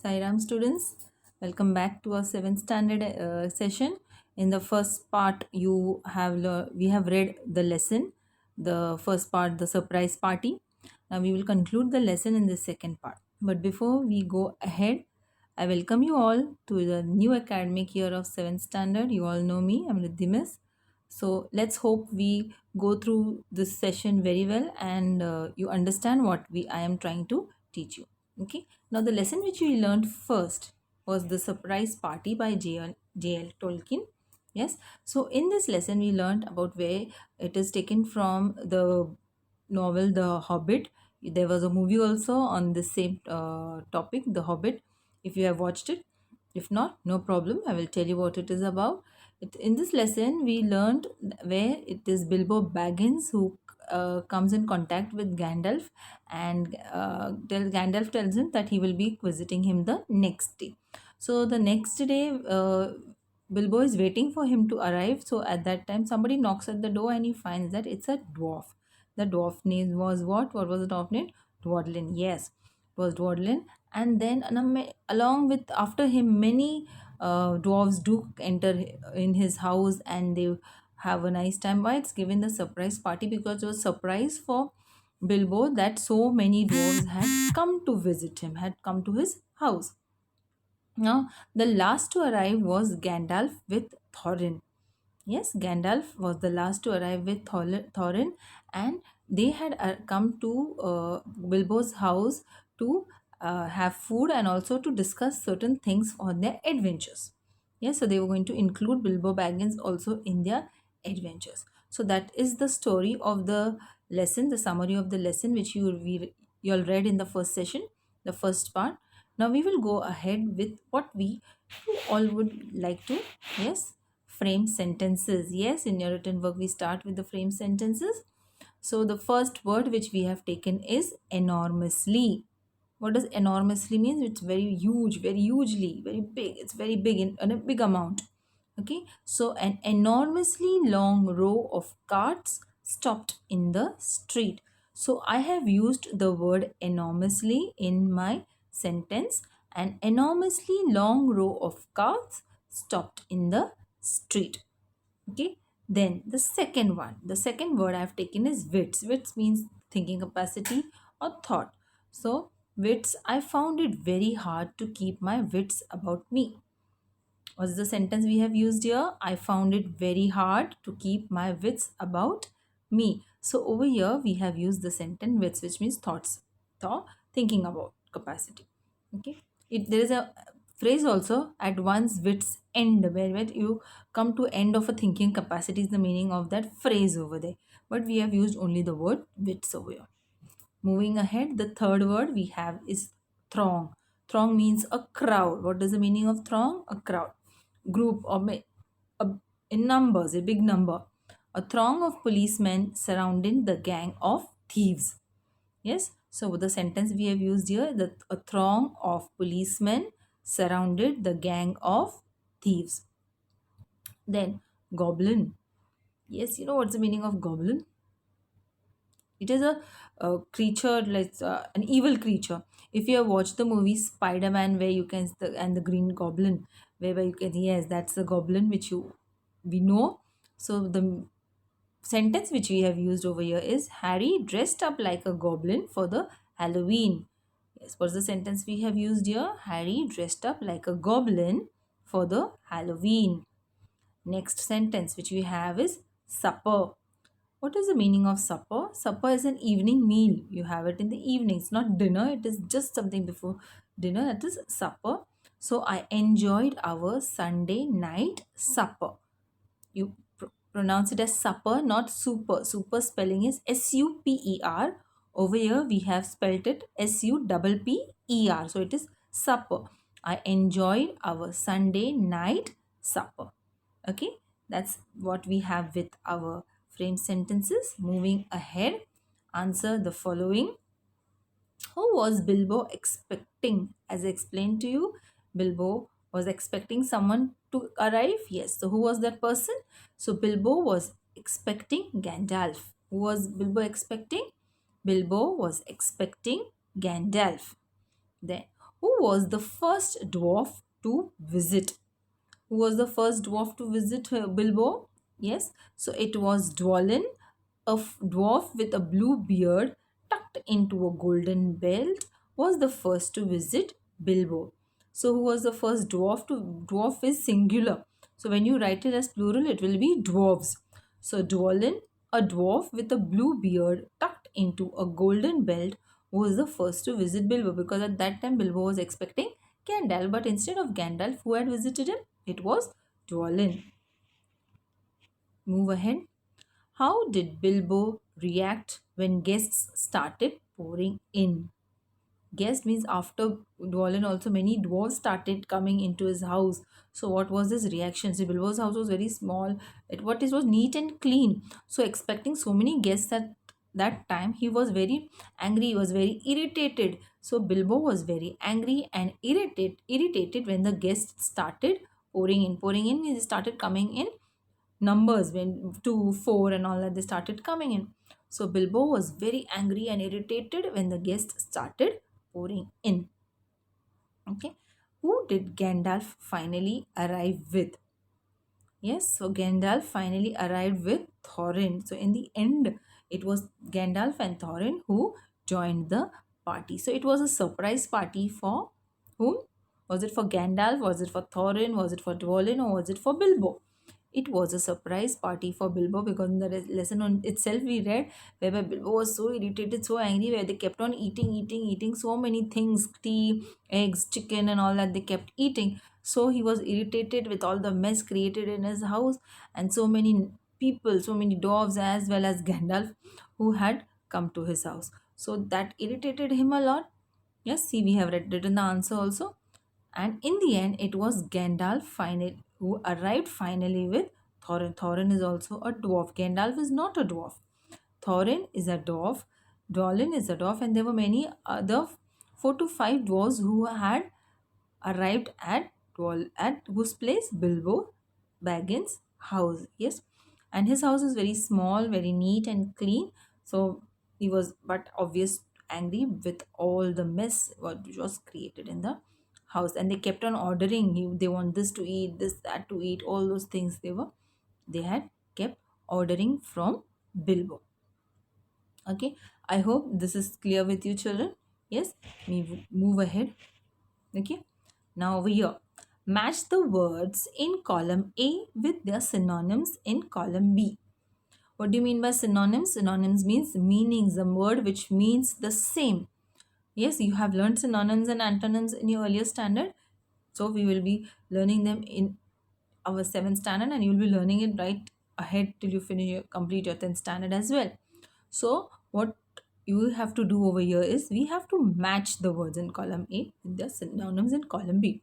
Sairam students, welcome back to our 7th standard session. In the first part, we have read the lesson, the first part, the surprise party. Now we will conclude the lesson in the second part. But before we go ahead, I welcome you all to the new academic year of 7th standard. You all know me, I'm Riddhimis. So let's hope we go through this session very well and you understand what I am trying to teach you. Okay. Now the lesson which we learned first was the surprise party by J.L. Tolkien. Yes. So in this lesson we learned about where it is taken from the novel The Hobbit. There was a movie also on the same topic, The Hobbit. If you have watched it, if not, no problem. I will tell you what it is about. In this lesson, we learned where it is Bilbo Baggins who comes in contact with Gandalf, and Gandalf tells him that he will be visiting him the next day. So the next day, Bilbo is waiting for him to arrive. So at that time, somebody knocks at the door and he finds that it's a dwarf. The dwarf name was what? What was the dwarf name? Dwardlin. Yes, it was Dwardlin. And then along with after him, many dwarves do enter in his house and they have a nice time. Why it's given the surprise party? Because it was surprise for Bilbo that so many dwarves had come to visit him, had come to his house. Now, the last to arrive was Gandalf with Thorin. Yes, Gandalf was the last to arrive with Thorin, and they had come to Bilbo's house to have food and also to discuss certain things on their adventures. Yes, so they were going to include Bilbo Baggins also in their adventures. So that is the story of the lesson, the summary of the lesson which you all read in the first session, the first part. Now we will go ahead with what we you all would like to, yes, frame sentences. Yes, in your written work we start with the frame sentences. So the first word which we have taken is enormously. What does enormously mean? It's very huge, very hugely, very big. It's very big in a big amount. Okay, so an enormously long row of carts stopped in the street. So I have used the word enormously in my sentence. An enormously long row of carts stopped in the street. Okay, then the second word I have taken is wits means thinking capacity or thought. So wits, I found it very hard to keep my wits about me. What's the sentence we have used here? I found it very hard to keep my wits about me. So over here we have used the sentence wits, which means thought, thinking about capacity. Okay, there is a phrase also, at one's wits end, where you come to end of a thinking capacity is the meaning of that phrase over there, but we have used only the word wits over here. Moving ahead, the third word we have is throng. Throng means a crowd. What is the meaning of throng? A crowd, group, or a, in numbers, a big number. A throng of policemen surrounding the gang of thieves. Yes, so the sentence we have used here, that a throng of policemen surrounded the gang of thieves. Then goblin. Yes, you know what's the meaning of goblin? It is a creature, like an evil creature. If you have watched the movie Spider-Man, where you can and the Green Goblin, where you can, yes, that's the goblin which we know. So the sentence which we have used over here is Harry dressed up like a goblin for the Halloween. Yes, what's the sentence we have used here? Harry dressed up like a goblin for the Halloween. Next sentence which we have is supper. What is the meaning of supper? Supper is an evening meal. You have it in the evening. It's not dinner. It is just something before dinner. That is supper. So I enjoyed our Sunday night supper. You pronounce it as supper, not super. Super spelling is super. Over here we have spelled it supper. So it is supper. I enjoyed our Sunday night supper. Okay, that's what we have with our frame sentences. Moving ahead, answer the following. Who was Bilbo expecting? As I explained to you, Bilbo was expecting someone to arrive. Yes. So who was that person? So Bilbo was expecting Gandalf. Who was Bilbo expecting? Bilbo was expecting Gandalf. Then Who was the first dwarf to visit? Who was the first dwarf to visit Bilbo? Yes, so it was Dwalin, a dwarf with a blue beard tucked into a golden belt, was the first to visit Bilbo. So, who was the first dwarf to? Dwarf is singular. So, when you write it as plural, it will be dwarves. So, Dwalin, a dwarf with a blue beard tucked into a golden belt, was the first to visit Bilbo, because at that time Bilbo was expecting Gandalf, but instead of Gandalf, who had visited him? It was Dwalin. Move ahead. How did Bilbo react when guests started pouring in? Guest means after Dwalin also many dwarves started coming into his house. So what was his reaction? See, Bilbo's house was very small. It was neat and clean. So expecting so many guests at that time, he was very angry. He was very irritated. So Bilbo was very angry and irritated when the guests started pouring in. Pouring in means they started coming in numbers, when 2, 4 and all that, they started coming in. So Bilbo was very angry and irritated when the guests started pouring in. Okay, who did Gandalf finally arrive with? Yes, so Gandalf finally arrived with Thorin. So in the end, it was Gandalf and Thorin who joined the party. So it was a surprise party for whom? Was it for Gandalf? Was it for Thorin? Was it for Dwalin? Or was it for Bilbo? It was a surprise party for Bilbo, because in the lesson on itself we read where Bilbo was so irritated, so angry, where they kept on eating so many things, tea, eggs, chicken, and all that they kept eating. So he was irritated with all the mess created in his house, and so many people, so many dwarves as well as Gandalf who had come to his house. So that irritated him a lot. Yes, see, we have written the answer also. And in the end, it was Gandalf finally who arrived finally with Thorin. Thorin is also a dwarf. Gandalf is not a dwarf. Thorin is a dwarf. Dwalin is a dwarf, and there were many other 4 to 5 dwarves who had arrived at whose place? Bilbo Baggins' house. Yes, and his house is very small, very neat and clean. So he was, but obvious, angry with all the mess which was created in the house, and they kept on ordering. They want this to eat, this that to eat, all those things they had kept ordering from Bilbo. Okay, I hope this is clear with you, children. Yes, we move ahead. Okay, now over here, match the words in column A with their synonyms in column B. What do you mean by synonyms? Synonyms means meanings, a word which means the same. Yes, you have learned synonyms and antonyms in your earlier standard. So we will be learning them in our 7th standard, and you will be learning it right ahead till you complete your 10th standard as well. So what you have to do over here is we have to match the words in column A with their synonyms in column B.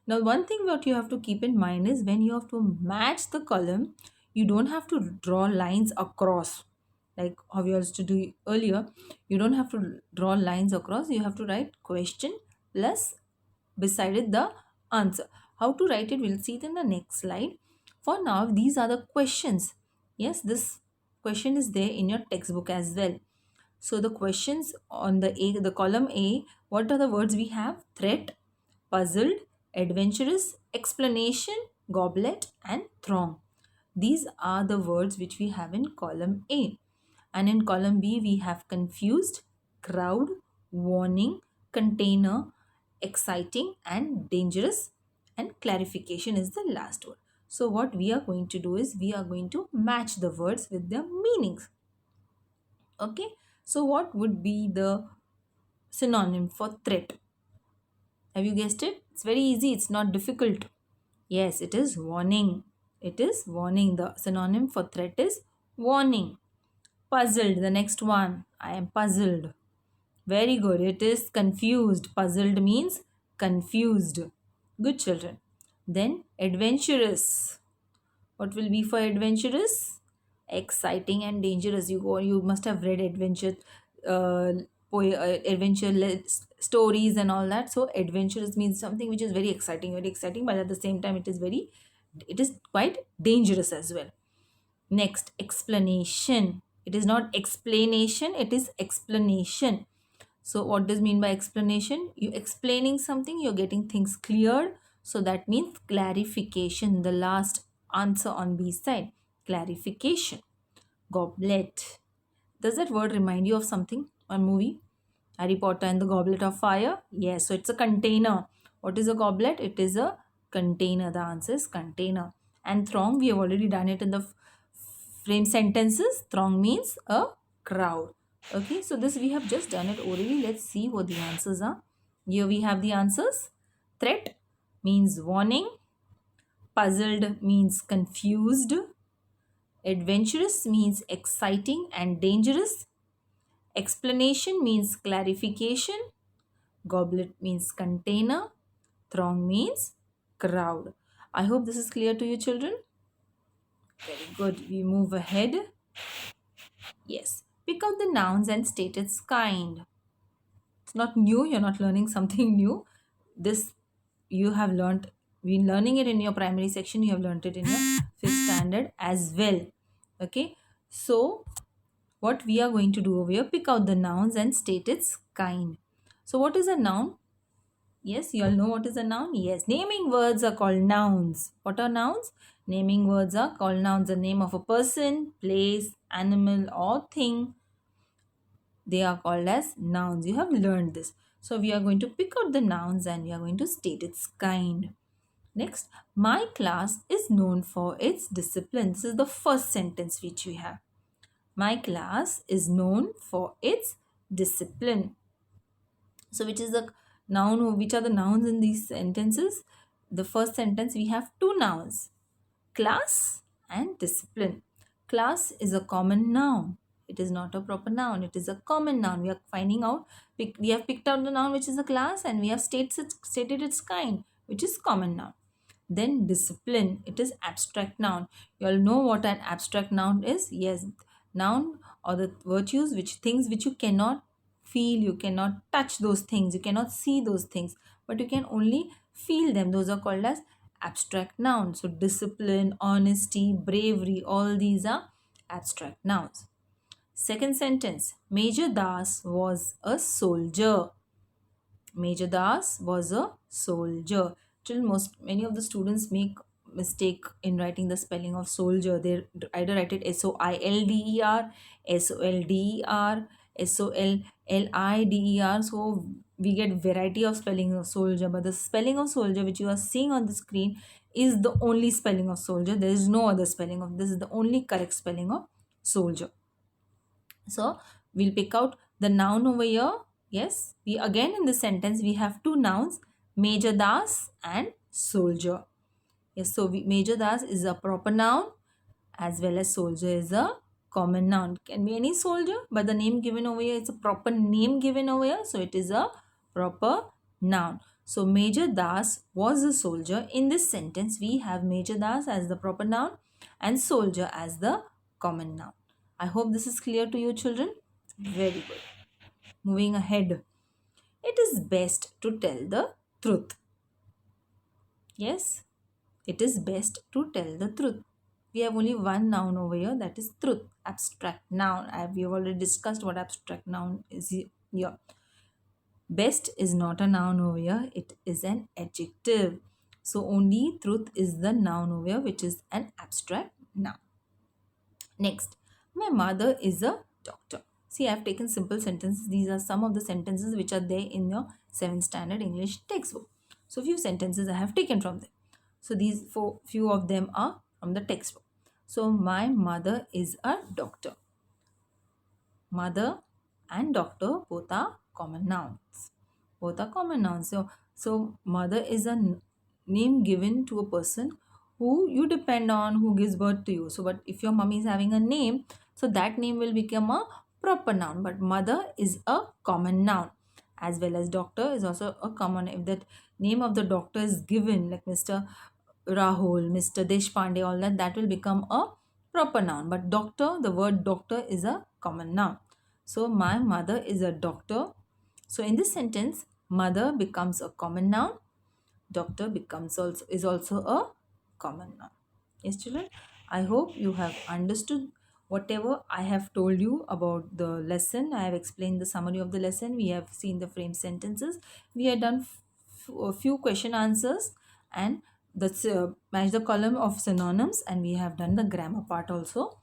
Now one thing what you have to keep in mind is when you have to match the column, you don't have to draw lines across like how we used to do earlier. You don't have to draw lines across. You have to write question plus beside it the answer. How to write it, we'll see it in the next slide. For now, these are the questions. Yes, this question is there in your textbook as well. So the questions on the column A, what are the words we have? Threat, puzzled, adventurous, explanation, goblet, and throng. These are the words which we have in column A. And in column B, we have confused, crowd, warning, container, exciting, and dangerous. And clarification is the last word. So what we are going to do is we are going to match the words with their meanings. Okay. So what would be the synonym for threat? Have you guessed it? It's very easy. It's not difficult. Yes, it is warning. It is warning. The synonym for threat is warning. Puzzled, the next one. I am puzzled. Very good. It is confused. Puzzled means confused. Good children. Then adventurous. What will be for adventurous? Exciting and dangerous. You must have read uh, stories and all that. So adventurous means something which is very exciting, but at the same time it is quite dangerous as well. Next, explanation. It is not explanation, it is explanation. So what does mean by explanation? You explaining something, you're getting things cleared. So that means clarification. The last answer on B side, clarification. Goblet. Does that word remind you of something? A movie? Harry Potter and the Goblet of Fire? Yes, so it's a container. What is a goblet? It is a container. The answer is container. And throng, we have already done it in the frame sentences. Throng means a crowd. Okay, so this we have just done it orally. Let's see what the answers are. Here we have the answers. Threat means warning. Puzzled means confused. Adventurous means exciting and dangerous. Explanation means clarification. Goblet means container. Throng means crowd. I hope this is clear to you, children. Very good. We move ahead. Yes. Pick out the nouns and state its kind. It's not new. You're not learning something new. This you have learned. Been learning it in your primary section. You have learned it in your fifth standard as well. Okay. So what we are going to do over here, pick out the nouns and state its kind. So what is a noun? Yes, you all know what is a noun? Yes, naming words are called nouns. What are nouns? Naming words are called nouns. The name of a person, place, animal or thing, they are called as nouns. You have learned this. So we are going to pick out the nouns and we are going to state its kind. Next, my class is known for its discipline. This is the first sentence which we have. My class is known for its discipline. So which is the noun, which are the nouns in these sentences? The first sentence we have two nouns, class and discipline. Class is a common noun. It is not a proper noun. It is a common noun. We are finding out, we have picked out the noun which is a class and we have stated its kind, which is common noun. Then discipline, it is abstract noun. You all know what an abstract noun is? Yes, noun or the virtues, which things which you cannot feel, you cannot touch those things, you cannot see those things, but you can only feel them. Those are called as abstract nouns. So discipline, honesty, bravery, all these are abstract nouns. Second sentence, Major Das was a soldier. Major Das was a soldier. Till many of the students make mistake in writing the spelling of soldier. They either write it SOILDER, SOLDER, SOLLIDER. So we get variety of spelling of soldier, but the spelling of soldier which you are seeing on the screen is the only spelling of soldier. There is no other spelling of this. Is the only correct spelling of soldier. So we'll pick out the noun over here. Yes, we again in this sentence we have two nouns, Major Das and soldier. Yes, so Major Das is a proper noun as well as soldier is a common noun. Can be any soldier, but the name given over here is a proper name given over here, so it is a proper noun. So Major Das was a soldier. In this sentence we have Major Das as the proper noun and soldier as the common noun. I hope this is clear to you, children. Very good. Moving ahead. It is best to tell the truth. Yes, it is best to tell the truth. We have only one noun over here, that is truth. Abstract noun. We have already discussed what abstract noun is here. Best is not a noun over here, it is an adjective. So only truth is the noun over here, which is an abstract noun. Next, my mother is a doctor. See, I have taken simple sentences. These are some of the sentences which are there in your 7th standard English textbook. So few sentences I have taken from them. So these few of them are from the textbook. So my mother is a doctor. Mother and doctor both are common nouns. Both are common nouns. So mother is a name given to a person who you depend on, who gives birth to you. So but if your mummy is having a name, so that name will become a proper noun. But mother is a common noun, as well as doctor is also a common. If that name of the doctor is given, like Mr. Rahul, Mr. Deshpande, all that will become a proper noun. But doctor, the word doctor is a common noun. So my mother is a doctor. So in this sentence, mother becomes a common noun. Doctor is also a common noun. Yes, children. I hope you have understood whatever I have told you about the lesson. I have explained the summary of the lesson. We have seen the frame sentences. We have done a few question answers, and that's match the column of synonyms, and we have done the grammar part also.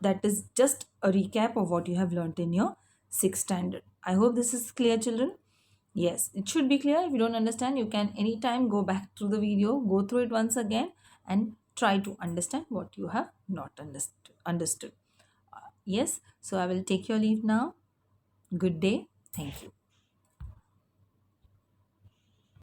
That is just a recap of what you have learnt in your sixth standard. I hope this is clear, children. Yes, it should be clear. If you don't understand, you can anytime go back to the video, go through it once again, and try to understand what you have not understood. Yes, so I will take your leave now. Good day. Thank you.